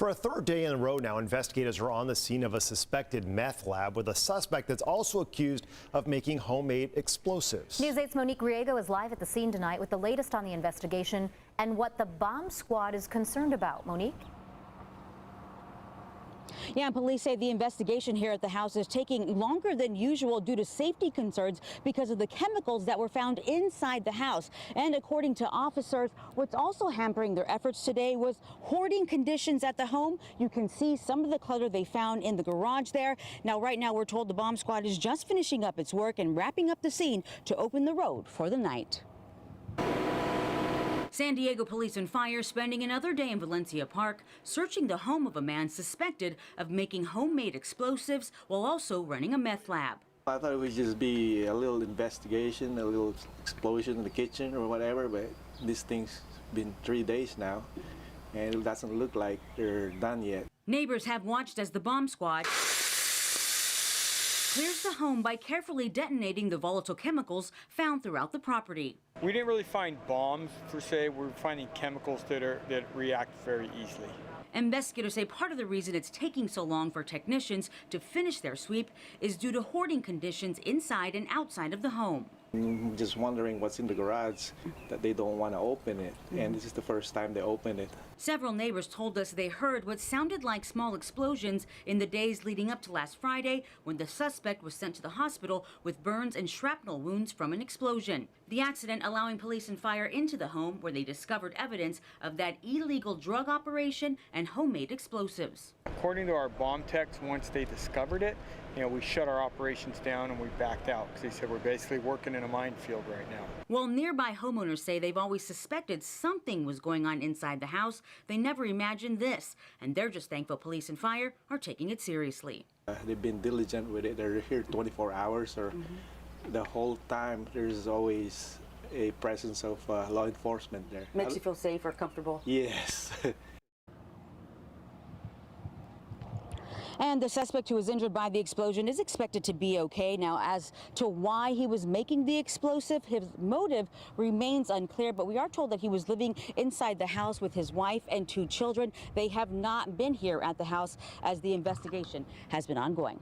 For a third day in a row now, investigators are on the scene of a suspected meth lab with a suspect that's also accused of making homemade explosives. News 8's Monique Riego is live at the scene tonight with the latest on the investigation and what the bomb squad is concerned about. Monique? Yeah, and police say the investigation here at the house is taking longer than usual due to safety concerns because of the chemicals that were found inside the house. And according to officers, what's also hampering their efforts today was hoarding conditions at the home. You can see some of the clutter they found in the garage there. Now, right now, we're told the bomb squad is just finishing up its work and wrapping up the scene to open the road for the night. San Diego Police and Fire spending another day in Valencia Park searching the home of a man suspected of making homemade explosives while also running a meth lab. I thought it would just be a little investigation, a little explosion in the kitchen or whatever, but this thing's been 3 days now, and it doesn't look like they're done yet. Neighbors have watched as the bomb squad clears the home by carefully detonating the volatile chemicals found throughout the property. We didn't really find bombs per se. We're finding chemicals that react very easily. Investigators say part of the reason it's taking so long for technicians to finish their sweep is due to hoarding conditions inside and outside of the home. I'm just wondering what's in the garage that they don't want to open it, and this is the first time they open it. Several neighbors told us they heard what sounded like small explosions in the days leading up to last Friday when the suspect was sent to the hospital with burns and shrapnel wounds from an explosion. The accident allowing police and fire into the home where they discovered evidence of that illegal drug operation and homemade explosives. According to our bomb techs, once they discovered it, we shut our operations down and we backed out because they said we're basically working in a minefield right now. While nearby homeowners say they've always suspected something was going on inside the house, they never imagined this, and they're just thankful police and fire are taking it seriously. They've been diligent with it. They're here 24 hours or the whole time. There's always a presence of law enforcement there. Makes you feel safe or comfortable? Yes. And the suspect who was injured by the explosion is expected to be okay. Now, as to why he was making the explosive, his motive remains unclear, but we are told that he was living inside the house with his wife and 2 children. They have not been here at the house as the investigation has been ongoing.